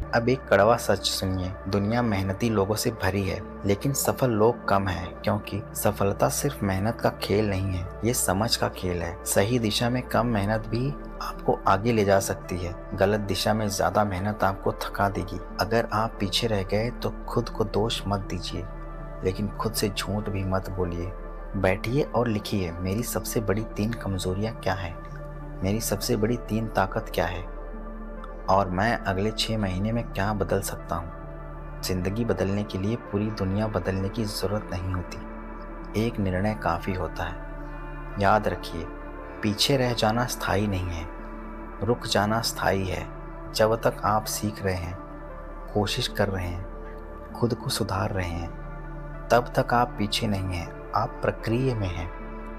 अब एक कड़वा सच सुनिए, दुनिया मेहनती लोगों से भरी है, लेकिन सफल लोग कम हैं, क्योंकि सफलता सिर्फ मेहनत का खेल नहीं है, ये समझ का खेल है। सही दिशा में कम मेहनत भी आपको आगे ले जा सकती है, गलत दिशा में ज्यादा मेहनत आपको थका देगी। अगर आप पीछे रह गए तो खुद को दोष मत दीजिए, लेकिन खुद से झूठ भी मत बोलिए। बैठिए और लिखिए, मेरी सबसे बड़ी 3 कमजोरियां क्या हैं, मेरी सबसे बड़ी 3 ताकत क्या है, और मैं अगले 6 महीने में क्या बदल सकता हूँ। जिंदगी बदलने के लिए पूरी दुनिया बदलने की जरूरत नहीं होती, एक निर्णय काफ़ी होता है। याद रखिए, पीछे रह जाना स्थायी नहीं है, रुक जाना स्थायी है। जब तक आप सीख रहे हैं, कोशिश कर रहे हैं, खुद को सुधार रहे हैं, तब तक आप पीछे नहीं हैं, आप प्रक्रिया में हैं।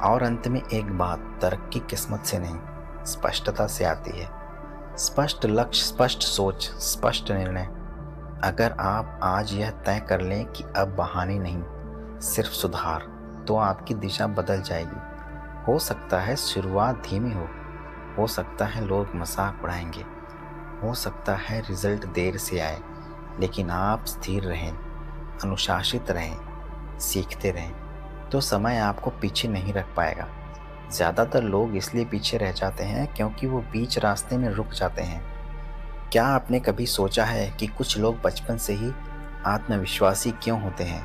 और अंत में एक बात, तरक्की किस्मत से नहीं, स्पष्टता से आती है। स्पष्ट लक्ष्य, स्पष्ट सोच, स्पष्ट निर्णय। अगर आप आज यह तय कर लें कि अब बहाने नहीं, सिर्फ सुधार, तो आपकी दिशा बदल जाएगी। हो सकता है शुरुआत धीमी हो सकता है लोग मजाक उड़ाएंगे, हो सकता है रिजल्ट देर से आए, लेकिन आप स्थिर रहें, अनुशासित रहें, सीखते रहें, तो समय आपको पीछे नहीं रख पाएगा। ज़्यादातर लोग इसलिए पीछे रह जाते हैं क्योंकि वो बीच रास्ते में रुक जाते हैं। क्या आपने कभी सोचा है कि कुछ लोग बचपन से ही आत्मविश्वासी क्यों होते हैं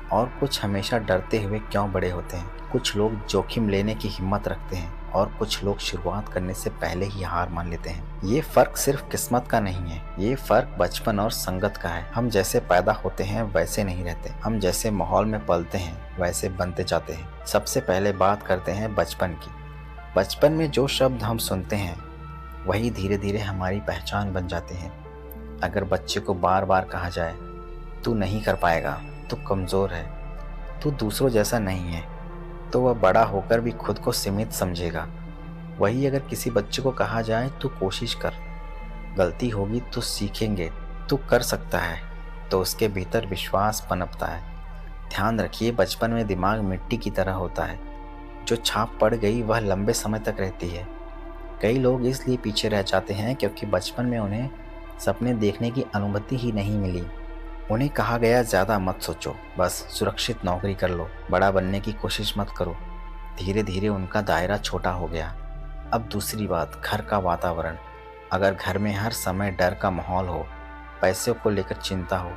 और कुछ हमेशा डरते हुए क्यों बड़े होते हैं? कुछ लोग जोखिम लेने की हिम्मत रखते हैं और कुछ लोग शुरुआत करने से पहले ही हार मान लेते हैं। ये फर्क सिर्फ किस्मत का नहीं है, ये फर्क बचपन और संगत का है। हम जैसे पैदा होते हैं वैसे नहीं रहते, हम जैसे माहौल में पलते हैं वैसे बनते जाते हैं। सबसे पहले बात करते हैं बचपन की। बचपन में जो शब्द हम सुनते हैं वही धीरे धीरे हमारी पहचान बन जाते हैं। अगर बच्चे को बार बार कहा जाए, तू नहीं कर पाएगा, तू कमज़ोर है, तू दूसरों जैसा नहीं है, तो वह बड़ा होकर भी खुद को सीमित समझेगा। वही अगर किसी बच्चे को कहा जाए, तू कोशिश कर, गलती होगी तो सीखेंगे, तू कर सकता है, तो उसके भीतर विश्वास पनपता है। ध्यान रखिए, बचपन में दिमाग मिट्टी की तरह होता है, जो छाप पड़ गई वह लंबे समय तक रहती है। कई लोग इसलिए पीछे रह जाते हैं क्योंकि बचपन में उन्हें सपने देखने की अनुमति ही नहीं मिली। उन्हें कहा गया ज़्यादा मत सोचो, बस सुरक्षित नौकरी कर लो, बड़ा बनने की कोशिश मत करो। धीरे धीरे उनका दायरा छोटा हो गया। अब दूसरी बात, घर का वातावरण। अगर घर में हर समय डर का माहौल हो, पैसे को लेकर चिंता हो,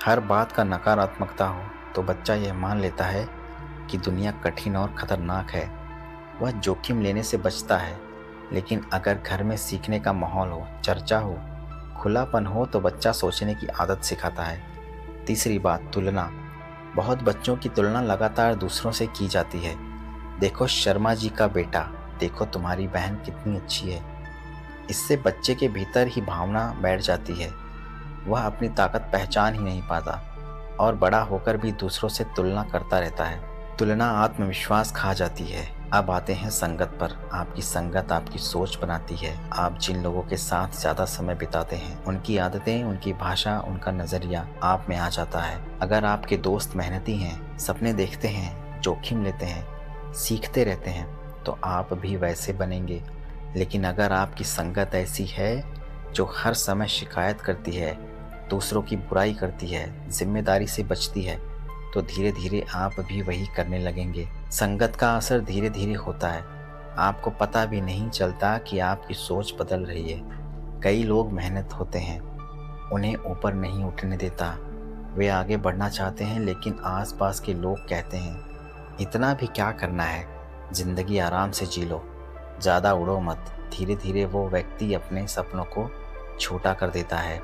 हर बात का नकारात्मकता हो, तो बच्चा यह मान लेता है कि दुनिया कठिन और खतरनाक है। वह जोखिम लेने से बचता है। लेकिन अगर घर में सीखने का माहौल हो, चर्चा हो, खुलापन हो, तो बच्चा सोचने की आदत सिखाता है। तीसरी बात, तुलना। बहुत बच्चों की तुलना लगातार दूसरों से की जाती है। देखो शर्मा जी का बेटा, देखो तुम्हारी बहन कितनी अच्छी है। इससे बच्चे के भीतर ही भावना बैठ जाती है, वह अपनी ताकत पहचान ही नहीं पाता और बड़ा होकर भी दूसरों से तुलना करता रहता है। तुलना आत्मविश्वास खा जाती है। अब आते हैं संगत पर। आपकी संगत आपकी सोच बनाती है। आप जिन लोगों के साथ ज़्यादा समय बिताते हैं, उनकी आदतें, उनकी भाषा, उनका नज़रिया आप में आ जाता है। अगर आपके दोस्त मेहनती हैं, सपने देखते हैं, जोखिम लेते हैं, सीखते रहते हैं, तो आप भी वैसे बनेंगे। लेकिन अगर आपकी संगत ऐसी है जो हर समय शिकायत करती है, दूसरों की बुराई करती है, जिम्मेदारी से बचती है, तो धीरे धीरे आप भी वही करने लगेंगे। संगत का असर धीरे धीरे होता है, आपको पता भी नहीं चलता कि आपकी सोच बदल रही है। कई लोग मेहनत होते हैं, उन्हें ऊपर नहीं उठने देता। वे आगे बढ़ना चाहते हैं, लेकिन आसपास के लोग कहते हैं, इतना भी क्या करना है, जिंदगी आराम से जी लो, ज़्यादा उड़ो मत। धीरे धीरे वो व्यक्ति अपने सपनों को छोटा कर देता है।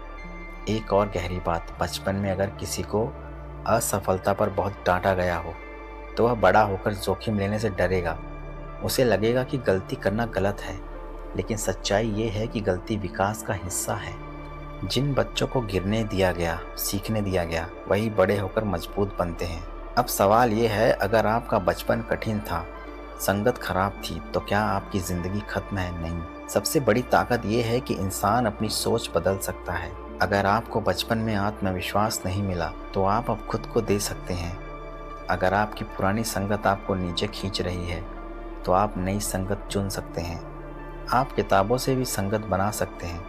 एक और गहरी बात, बचपन में अगर किसी को असफलता पर बहुत डांटा गया हो, तो वह बड़ा होकर जोखिम लेने से डरेगा। उसे लगेगा कि गलती करना गलत है, लेकिन सच्चाई ये है कि गलती विकास का हिस्सा है। जिन बच्चों को गिरने दिया गया, सीखने दिया गया, वही बड़े होकर मजबूत बनते हैं। अब सवाल ये है, अगर आपका बचपन कठिन था, संगत खराब थी, तो क्या आपकी ज़िंदगी खत्म है? नहीं। सबसे बड़ी ताकत ये है कि इंसान अपनी सोच बदल सकता है। अगर आपको बचपन में आत्मविश्वास नहीं मिला, तो आप अब खुद को दे सकते हैं। अगर आपकी पुरानी संगत आपको नीचे खींच रही है, तो आप नई संगत चुन सकते हैं। आप किताबों से भी संगत बना सकते हैं।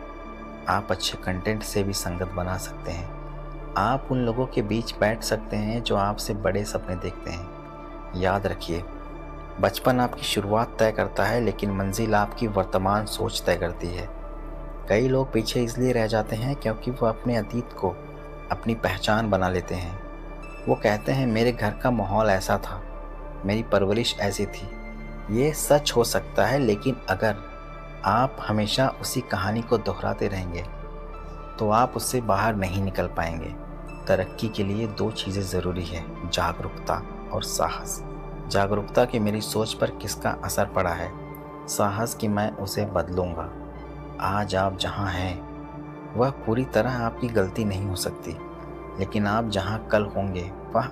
आप अच्छे कंटेंट से भी संगत बना सकते हैं। आप उन लोगों के बीच बैठ सकते हैं जो आपसे बड़े सपने देखते हैं। याद रखिए, बचपन आपकी शुरुआत तय करता है, लेकिन मंजिल आपकी वर्तमान सोच तय करती है। कई लोग पीछे इसलिए रह जाते हैं क्योंकि वो अपने अतीत को अपनी पहचान बना लेते हैं। वो कहते हैं मेरे घर का माहौल ऐसा था, मेरी परवरिश ऐसी थी। ये सच हो सकता है, लेकिन अगर आप हमेशा उसी कहानी को दोहराते रहेंगे तो आप उससे बाहर नहीं निकल पाएंगे। तरक्की के लिए दो चीज़ें ज़रूरी है, जागरूकता और साहस। जागरूकता कि मेरी सोच पर किसका असर पड़ा है, साहस कि मैं उसे बदलूंगा। आज आप जहाँ हैं वह पूरी तरह आपकी गलती नहीं हो सकती, लेकिन आप जहाँ कल होंगे वह